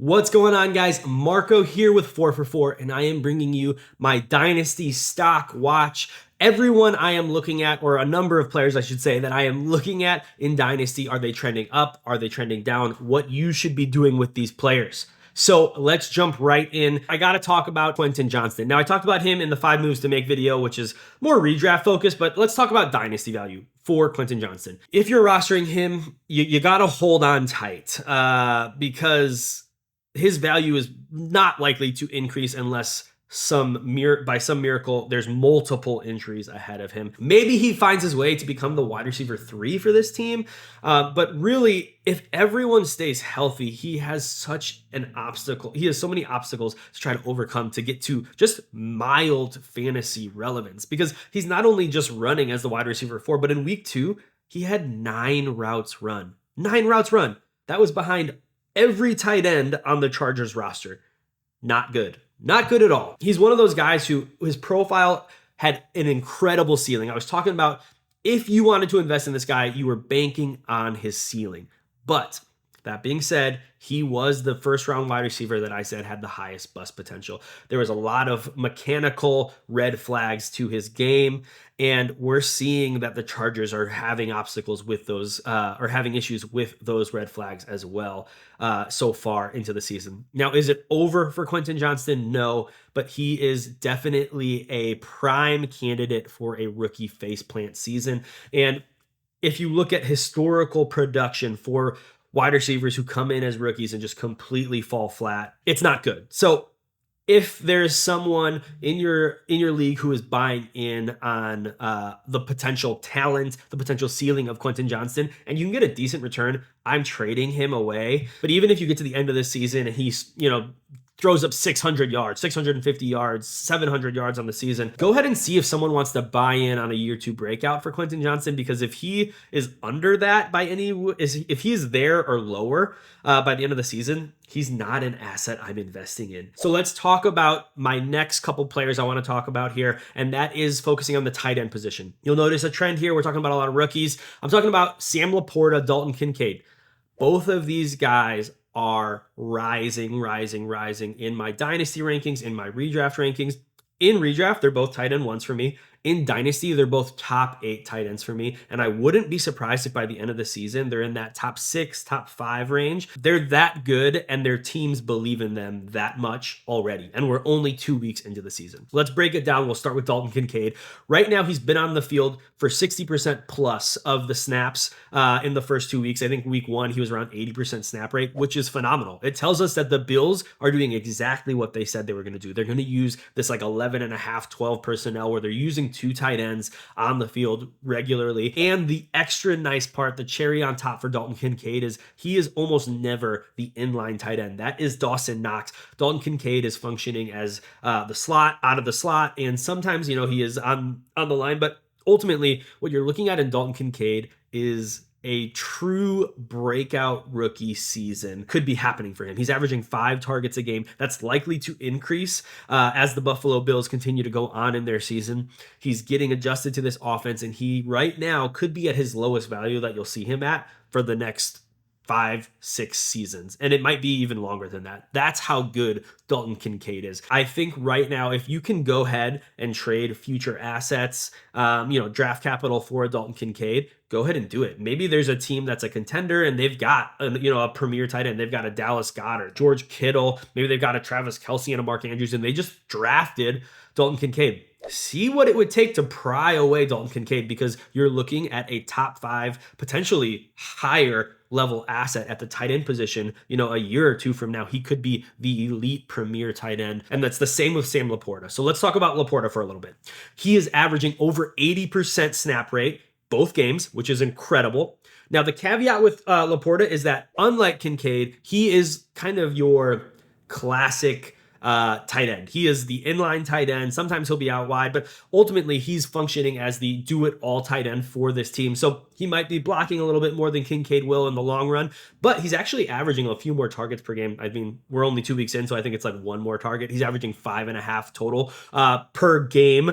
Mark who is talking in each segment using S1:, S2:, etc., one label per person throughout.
S1: What's going on, guys? Marco here with 4 for 4, and I am bringing you my Dynasty stock watch. Everyone I am looking at, or a number of players I should say, that I am looking at in Dynasty, are they trending up? Are they trending down? What you should be doing with these players. So let's jump right in. I got to talk about Quentin Johnston. Now, I talked about him in the 5 moves to make video, which is more redraft focused, but let's talk about Dynasty value for Quentin Johnston. If you're rostering him, you got to hold on tight because his value is not likely to increase unless by some miracle there's multiple injuries ahead of him. Maybe he finds his way to become the wide receiver 3 for this team, but really, if everyone stays healthy, he has such an obstacle. He has so many obstacles to try to overcome to get to just mild fantasy relevance, because he's not only just running as the wide receiver 4, but in week 2 he had 9 routes run. 9 routes run. That was behind every tight end on the Chargers roster. Not good. Not good at all. He's one of those guys who his profile had an incredible ceiling. I was talking about if you wanted to invest in this guy, you were banking on his ceiling. But that being said, he was the first round wide receiver that I said had the highest bust potential. There was a lot of mechanical red flags to his game, and we're seeing that the Chargers are having obstacles with those, or having issues with those red flags as well so far into the season. Now, is it over for Quentin Johnston? No, but he is definitely a prime candidate for a rookie faceplant season. And if you look at historical production for wide receivers who come in as rookies and just completely fall flat, it's not good. So if there's someone in your league who is buying in on the potential talent, the potential ceiling of Quentin Johnston, and you can get a decent return, I'm trading him away. But even if you get to the end of this season and he's, throws up 600 yards, 650 yards, 700 yards on the season, go ahead and see if someone wants to buy in on a year 2 breakout for Quentin Johnston, because if he is under that if he's there or lower by the end of the season, he's not an asset I'm investing in. So let's talk about my next couple players I want to talk about here, and that is focusing on the tight end position. You'll notice a trend here. We're talking about a lot of rookies. I'm talking about Sam LaPorta, Dalton Kincaid. Both of these guys are rising in my dynasty rankings, in my redraft rankings. In redraft, they're both tight end 1s for me. In Dynasty, they're both top 8 tight ends for me. And I wouldn't be surprised if by the end of the season, they're in that top 6, top 5 range. They're that good, and their teams believe in them that much already. And we're only 2 weeks into the season. Let's break it down. We'll start with Dalton Kincaid. Right now, he's been on the field for 60% plus of the snaps in the first 2 weeks. I think week 1, he was around 80% snap rate, which is phenomenal. It tells us that the Bills are doing exactly what they said they were going to do. They're going to use this like 11 and a half, 12 personnel where they're using 2 tight ends on the field regularly. And the extra nice part, the cherry on top for Dalton Kincaid, is he is almost never the inline tight end. That is Dawson Knox. Dalton Kincaid is functioning as the slot, out of the slot, and sometimes, he is on the line. But ultimately, what you're looking at in Dalton Kincaid is a true breakout rookie season could be happening for him. He's averaging 5 targets a game. That's likely to increase as the Buffalo Bills continue to go on in their season. He's getting adjusted to this offense, and he right now could be at his lowest value that you'll see him at for the next 5, 6 seasons. And it might be even longer than that. That's how good Dalton Kincaid is. I think right now, if you can go ahead and trade future assets, draft capital for Dalton Kincaid, go ahead and do it. Maybe there's a team that's a contender and they've got a premier tight end. They've got a Dallas Goedert, George Kittle. Maybe they've got a Travis Kelce and a Mark Andrews, and they just drafted Dalton Kincaid. See what it would take to pry away Dalton Kincaid, because you're looking at a top 5, potentially higher level asset at the tight end position. A year or 2 from now, he could be the elite premier tight end. And that's the same with Sam LaPorta. So let's talk about LaPorta for a little bit. He is averaging over 80% snap rate both games, which is incredible. Now, the caveat with LaPorta is that, unlike Kincaid, he is kind of your classic tight end. He is the inline tight end. Sometimes he'll be out wide, but ultimately he's functioning as the do-it-all tight end for this team. So he might be blocking a little bit more than Kincaid will in the long run, but he's actually averaging a few more targets per game. I mean, we're only 2 weeks in, so I think it's like 1 more target. He's averaging 5.5 total per game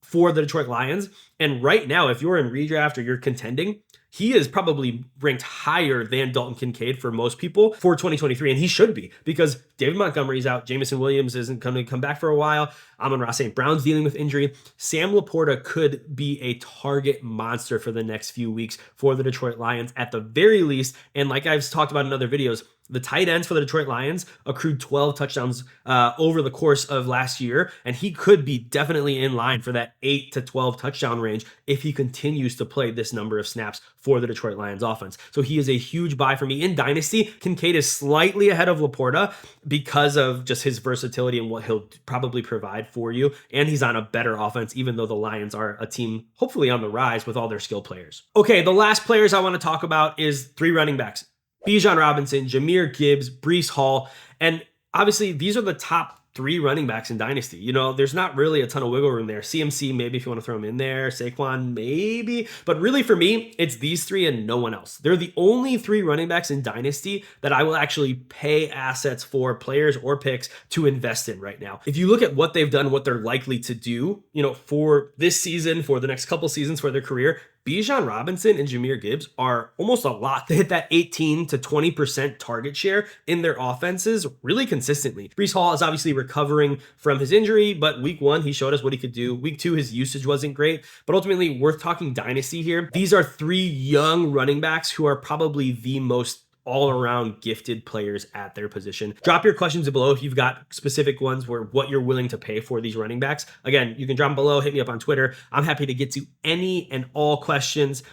S1: for the Detroit Lions. And right now, if you're in redraft or you're contending, he is probably ranked higher than Dalton Kincaid for most people for 2023, and he should be, because David Montgomery's out, Jameson Williams isn't going to come back for a while, Amon-Ra St. Brown's dealing with injury. Sam LaPorta could be a target monster for the next few weeks for the Detroit Lions at the very least, and like I've talked about in other videos, the tight ends for the Detroit Lions accrued 12 touchdowns over the course of last year, and he could be definitely in line for that 8 to 12 touchdown range if he continues to play this number of snaps for the Detroit Lions offense. So he is a huge buy for me. In Dynasty, Kincaid is slightly ahead of LaPorta because of just his versatility and what he'll probably provide for you, and he's on a better offense, even though the Lions are a team hopefully on the rise with all their skill players. Okay, the last players I want to talk about is 3 running backs. Bijan Robinson, Jahmyr Gibbs, Breece Hall, and obviously these are the top 3 running backs in Dynasty. You know, there's not really a ton of wiggle room there. CMC, maybe if you want to throw him in there. Saquon, maybe. But really for me, it's these 3 and no one else. They're the only 3 running backs in Dynasty that I will actually pay assets for, players or picks, to invest in right now. If you look at what they've done, what they're likely to do, you know, for this season, for the next couple seasons, for their career, Bijan Robinson and Jahmyr Gibbs are almost a lot. They hit that 18 to 20% target share in their offenses really consistently. Breece Hall is obviously recovering from his injury, but week 1, he showed us what he could do. Week 2, his usage wasn't great, but ultimately worth talking Dynasty here. These are 3 young running backs who are probably the most all-around gifted players at their position. Drop your questions below if you've got specific ones where what you're willing to pay for these running backs. Again, you can drop them below, hit me up on Twitter. I'm happy to get to any and all questions.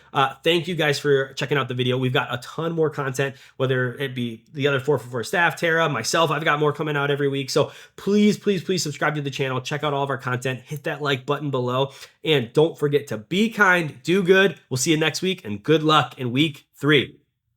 S1: Thank you guys for checking out the video. We've got a ton more content, whether it be the other 4for4 staff, Tara, myself. I've got more coming out every week. So please, please, please subscribe to the channel. Check out all of our content. Hit that like button below. And don't forget to be kind, do good. We'll see you next week, and good luck in week 3.